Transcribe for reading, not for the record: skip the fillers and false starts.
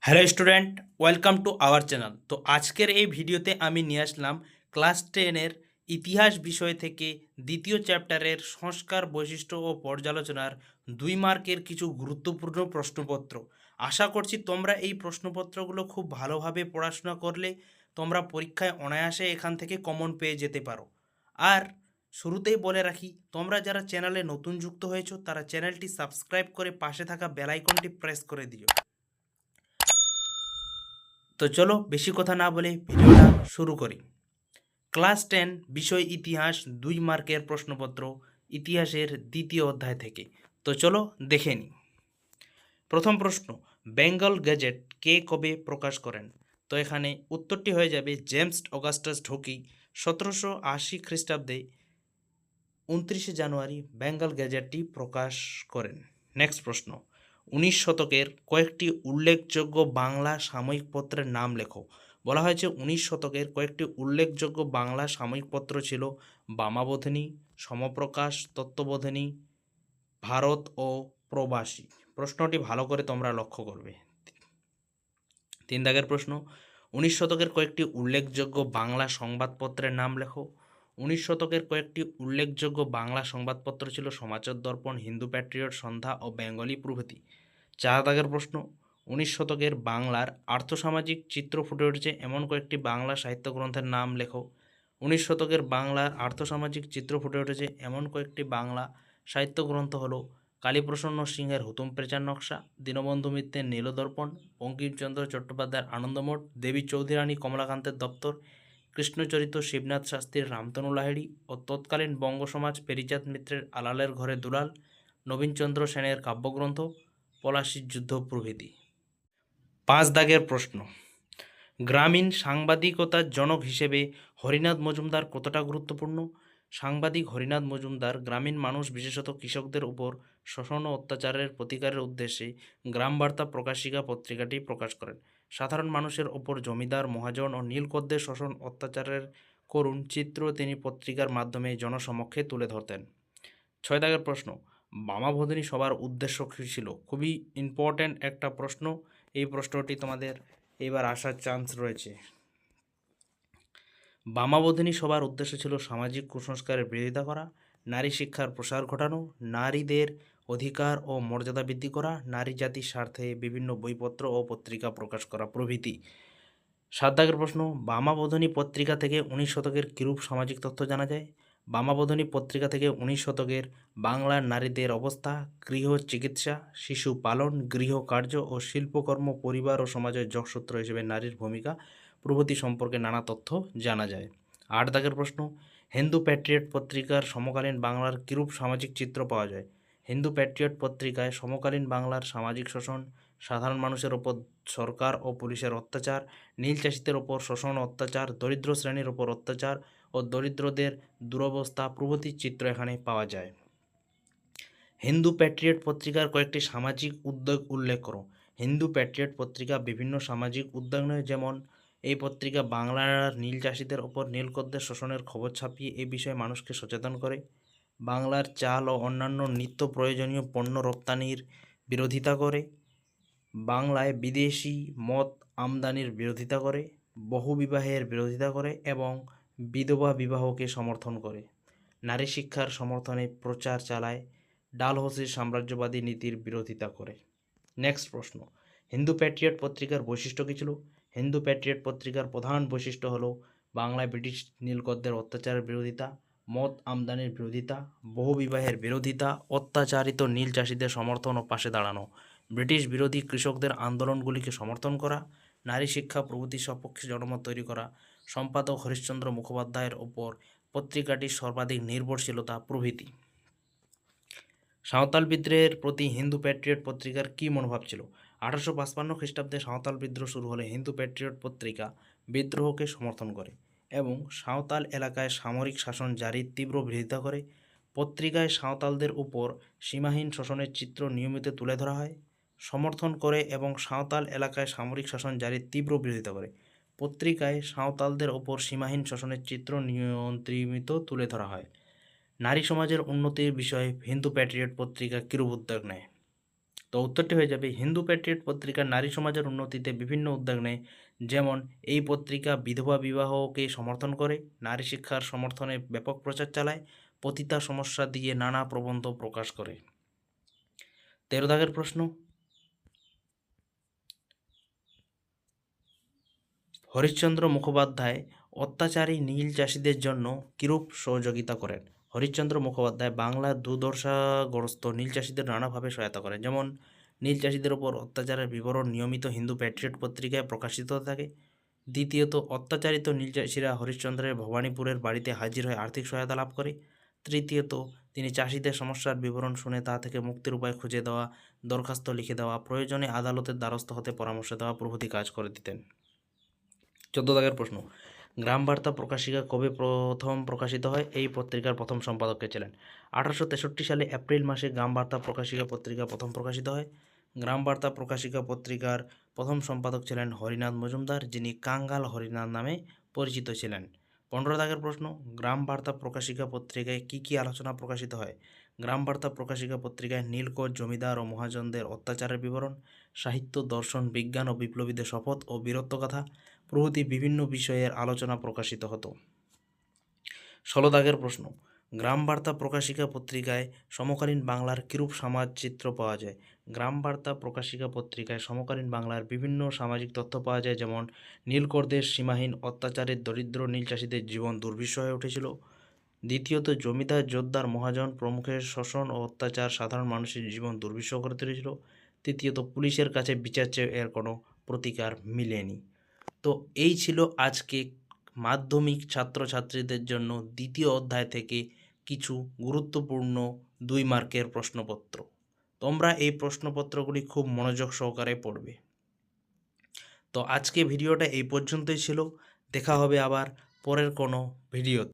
Hello student, welcome to our channel. তো আজকের এই ভিডিওতে আমি নিয়ে আসলাম ক্লাস 10-এর ইতিহাস বিষয় থেকে দ্বিতীয় চ্যাপ্টারের সংস্কার বৈশিষ্ট্য ও পর্যালোচনার 2 মার্কের কিছু গুরুত্বপূর্ণ প্রশ্নপত্র। আশা করছি তোমরা এই প্রশ্নপত্রগুলো খুব ভালোভাবে পড়াশোনা করলে তোমরা পরীক্ষায় অনায়াসে এখান থেকে কমন পেয়ে যেতে পারো। আর শুরুতেই বলে রাখি, তোমরা যারা চ্যানেলে নতুন যুক্ত হয়েছো তারা চ্যানেলটি সাবস্ক্রাইব করে পাশে থাকা বেল আইকনটি প্রেস করে দিও। তো চলো বেশি কথা না বলে ভিডিওটা শুরু করি। ক্লাস 10 বিষয় ইতিহাস 2 মার্কের প্রশ্নপত্র ইতিহাসের দ্বিতীয় অধ্যায় থেকে। তো চলো দেখে নিই। প্রথম প্রশ্ন, বেঙ্গল গেজেট কে কবে প্রকাশ করেন? তো এখানে উত্তরটি হয়ে যাবে জেমস অগাস্টাস ঢোকি 1780 খ্রিস্টাব্দে 29 জানুয়ারি বেঙ্গল গেজেটটি প্রকাশ করেন। নেক্সট প্রশ্ন, 19 শতকের কয়েকটি উল্লেখযোগ্য বাংলা সাময়িক পত্রের নাম লেখো। বলা হয়েছে 19 শতকের কয়েকটি উল্লেখযোগ্য বাংলা সাময়িক পত্র ছিল বামাবোধিনী, সমপ্রকাশ, তত্ত্ববোধিনী, ভারত ও প্রবাসী। প্রশ্নটি ভালো করে তোমরা লক্ষ্য করবে। 3 দাগের প্রশ্ন, 19 শতকের কয়েকটি উল্লেখযোগ্য বাংলা সংবাদপত্রের নাম লেখো। 19 শতকের কয়েকটি উল্লেখযোগ্য বাংলা সংবাদপত্র ছিল সমাচার দর্পণ, হিন্দু প্যাট্রিয়ট, সন্ধ্যা ও বেঙ্গলি প্রভৃতি। 4 দাগের প্রশ্ন, 19 শতকের বাংলার আর্থসামাজিক চিত্র ফুটে উঠেছে এমন কয়েকটি বাংলা সাহিত্য গ্রন্থের নাম লেখো। 19 শতকের বাংলার আর্থসামাজিক চিত্র ফুটে উঠেছে এমন কয়েকটি বাংলা সাহিত্য গ্রন্থ হলো কালীপ্রসন্ন সিংহের হুতুম প্রেচার নকশা, দীনবন্ধু মিত্রের নীলদর্পণ, বঙ্কিমচন্দ্র চট্টোপাধ্যায়ের আনন্দমঠ, দেবী চৌধুরানী কমলাকান্তের দপ্তর, কৃষ্ণচরিত শিবনাথ শাস্ত্রীর রামতনু লাহিড়ী ও তৎকালীন বঙ্গ সমাজ পেরিচাঁদ মিত্রের আলালের ঘরে দুলাল, নবীনচন্দ্র সেনের কাব্যগ্রন্থ, পলাশীর যুদ্ধ প্রভৃতি। 5 দাগের প্রশ্ন, গ্রামীণ সাংবাদিকতার জনক হিসেবে হরিনাথ মজুমদার কতটা গুরুত্বপূর্ণ? সাংবাদিক হরিনাথ মজুমদার গ্রামীণ মানুষ বিশেষত কৃষকদের উপর শোষণ ও অত্যাচারের প্রতিকারের উদ্দেশ্যে গ্রামবার্তা প্রকাশিকা পত্রিকাটি প্রকাশ করেন। সাধারণ মানুষের ওপর জমিদার, মহাজন ও নীলকরদের শোষণ অত্যাচারের করুণ চিত্র তিনি পত্রিকার মাধ্যমে জনসমক্ষে তুলে ধরতেন। 6 দাগের প্রশ্ন, বামাবোধিনী সভার উদ্দেশ্য কী ছিল? খুবই ইম্পর্ট্যান্ট একটা প্রশ্ন। এই প্রশ্নটি তোমাদের এবার আসার চান্স রয়েছে। বামাবোধিনী সভার উদ্দেশ্য ছিল সামাজিক কুসংস্কারের বিরোধিতা করা, নারী শিক্ষার প্রসার ঘটানো, নারীদের অধিকার ও মর্যাদা বৃদ্ধি করা, নারী জাতির স্বার্থে বিভিন্ন বইপত্র ও পত্রিকা প্রকাশ করা প্রভৃতি। 7 দাগের প্রশ্ন, বামাবোধিনী পত্রিকা থেকে 19 শতকের কিরূপ সামাজিক তথ্য জানা যায়? বামাবোধিনী পত্রিকা থেকে 19 শতকের বাংলার নারীদের অবস্থা, গৃহ চিকিৎসা, শিশু পালন, গৃহকার্য ও শিল্পকর্ম, পরিবার ও সমাজের যোগসূত্র হিসেবে নারীর ভূমিকা প্রভৃতি সম্পর্কে নানা তথ্য জানা যায়। 8 দাগের প্রশ্ন, হিন্দু প্যাট্রিয়ট পত্রিকার সমকালীন বাংলার কিরূপ সামাজিক চিত্র পাওয়া যায়? হিন্দু প্যাট্রিয়ট পত্রিকায় সমকালীন বাংলার সামাজিক শোষণ, সাধারণ মানুষের ওপর সরকার ও পুলিশের অত্যাচার, নীল চাষিদের ওপর শোষণ অত্যাচার, দরিদ্র শ্রেণীর ওপর অত্যাচার ও দরিদ্রদের দুরবস্থা প্রভৃতি চিত্র এখানে পাওয়া যায়। হিন্দু প্যাট্রিয়ট পত্রিকার কয়েকটি সামাজিক উদ্যোগ উল্লেখ করো। হিন্দু প্যাট্রিয়ট পত্রিকা বিভিন্ন সামাজিক উদ্যোগ নয়, যেমন এই পত্রিকা বাংলার নীল চাষিদের ওপর নীলকরদের শোষণের খবর ছাপিয়ে এ বিষয়ে মানুষকে সচেতন করে, বাংলার চাল ও অন্যান্য নিত্য প্রয়োজনীয় পণ্য রপ্তানির বিরোধিতা করে, বাংলায় বিদেশি মদ আমদানির বিরোধিতা করে, বহুবিবাহের বিরোধিতা করে এবং বিধবা বিবাহকে সমর্থন করে, নারী শিক্ষার সমর্থনে প্রচার চালায়, ডালহৌসির সাম্রাজ্যবাদী নীতির বিরোধিতা করে। নেক্সট প্রশ্ন, হিন্দু প্যাট্রিয়ট পত্রিকার বৈশিষ্ট্য কী ছিল? হিন্দু প্যাট্রিয়ট পত্রিকার প্রধান বৈশিষ্ট্য হলো বাংলায় ব্রিটিশ নীলকরদের অত্যাচারের বিরোধিতা, মদ আমদানির বিরোধিতা, বহুবিবাহের বিরোধিতা, অত্যাচারিত নীল চাষিদের সমর্থন ও পাশে দাঁড়ানো, ব্রিটিশ বিরোধী কৃষকদের আন্দোলনগুলিকে সমর্থন করা, নারী শিক্ষা প্রভৃতির সপক্ষে জনমত তৈরি করা, সম্পাদক হরিশ্চন্দ্র মুখোপাধ্যায়ের ওপর পত্রিকাটির সর্বাধিক নির্ভরশীলতা প্রভৃতি। সাঁওতাল বিদ্রোহের প্রতি হিন্দু প্যাট্রিয়ট পত্রিকার কী মনোভাব ছিল? 1855 খ্রিস্টাব্দে সাঁওতাল বিদ্রোহ শুরু হলে হিন্দু প্যাট্রিয়ট পত্রিকা বিদ্রোহকে সমর্থন করে এবং সাঁওতাল এলাকায় সামরিক শাসন জারির তীব্র বিরোধিতা করে। পত্রিকায় সাঁওতালদের উপর সীমাহীন শোষণের চিত্র নিয়মিত তুলে ধরা হয়, সমর্থন করে এবং সাঁওতাল এলাকায় সামরিক শাসন জারির তীব্র বিরোধিতা করে। পত্রিকায় সাঁওতালদের ওপর সীমাহীন শোষণের চিত্র নিয়মিত তুলে ধরা হয়। নারী সমাজের উন্নতির বিষয়ে হিন্দু প্যাট্রিয়ট পত্রিকা কিরূপ উদ্যোগ নেয়? তো উত্তরটি হয়ে যাবে হিন্দু প্যাট্রিয়ট পত্রিকা নারী সমাজের উন্নতিতে বিভিন্ন উদ্যোগ নেয়, যেমন এই পত্রিকা বিধবা বিবাহকে সমর্থন করে, নারী শিক্ষার সমর্থনে ব্যাপক প্রচার চালায়, পতিতা সমস্যা দিয়ে নানা প্রবন্ধ প্রকাশ করে। 13 দাগের প্রশ্ন, হরিশ্চন্দ্র মুখোপাধ্যায় অত্যাচারী নীল চাষীদের জন্য কিরূপ সহযোগিতা করেন? হরিশ্চন্দ্র মুখোপাধ্যায় বাংলার দুর্দশাগ্রস্ত নীল চাষীদের নানাভাবে সহায়তা করেন, যেমন নীল চাষীদের ওপর অত্যাচারের বিবরণ নিয়মিত হিন্দু প্যাট্রিয়ট পত্রিকায় প্রকাশিত থাকে। দ্বিতীয়ত, অত্যাচারিত নীল চাষীরা হরিশ্চন্দ্রের ভবানীপুরের বাড়িতে হাজির হয়ে আর্থিক সহায়তা লাভ করে। তৃতীয়ত, তিনি চাষীদের সমস্যার বিবরণ শুনে তা থেকে মুক্তির উপায় খুঁজে দেওয়া, দরখাস্ত লিখে দেওয়া, প্রয়োজনে আদালতের দ্বারস্থ হতে পরামর্শ দেওয়া প্রভৃতি কাজ করে দিতেন। 14 দাগের প্রশ্ন, গ্রাম বার্তা প্রকাশিকা কবে প্রথম প্রকাশিত হয়? এই পত্রিকার প্রথম সম্পাদক কে ছিলেন? 1863 সালে এপ্রিল মাসে গ্রাম বার্তা প্রকাশিকা পত্রিকা প্রথম প্রকাশিত হয়। গ্রাম বার্তা প্রকাশিকা পত্রিকার প্রথম সম্পাদক ছিলেন হরিনাথ মজুমদার, যিনি কাঙ্গাল হরিনাথ নামে পরিচিত ছিলেন। 15 দাগের প্রশ্ন, গ্রাম বার্তা প্রকাশিকা পত্রিকায় কি কি আলোচনা প্রকাশিত হয়? গ্রাম বার্তা প্রকাশিকা পত্রিকায় নীলকর জমিদার ও মহাজনদের অত্যাচারের বিবরণ, সাহিত্য, দর্শন, বিজ্ঞান ও বিপ্লবীদের শপথ ও বীরত্বগাথা প্রভৃতি বিভিন্ন বিষয়ের আলোচনা প্রকাশিত হতো। 16 দাগের প্রশ্ন, গ্রাম বার্তা প্রকাশিকা পত্রিকায় সমকালীন বাংলার কিরূপ সমাজ চিত্র পাওয়া যায়? গ্রাম বার্তা প্রকাশিকা পত্রিকায় সমকালীন বাংলার বিভিন্ন সামাজিক তথ্য পাওয়া যায়, যেমন নীলকরদের সীমাহীন অত্যাচারের দরিদ্র নীল চাষীদের জীবন দুর্বিষহ হয়ে উঠেছিল। দ্বিতীয়ত, জমিদার, জোতদার, মহাজন প্রমুখের শোষণ ও অত্যাচার সাধারণ মানুষের জীবন দুর্বিষহ করে তুলেছিল। তৃতীয়ত, পুলিশের কাছে বিচার চেয়ে এর কোনো প্রতিকার মিলেনি। তো এই ছিল আজকে মাধ্যমিক ছাত্রছাত্রীদের জন্য দ্বিতীয় অধ্যায় থেকে কিছু গুরুত্বপূর্ণ 2 মার্কের প্রশ্নপত্র। তোমরা এই প্রশ্নপত্রগুলি খুব মনোযোগ সহকারে পড়বে। তো আজকে ভিডিওটা এই পর্যন্তই ছিল। দেখা হবে আবার পরের কোনো ভিডিওতে।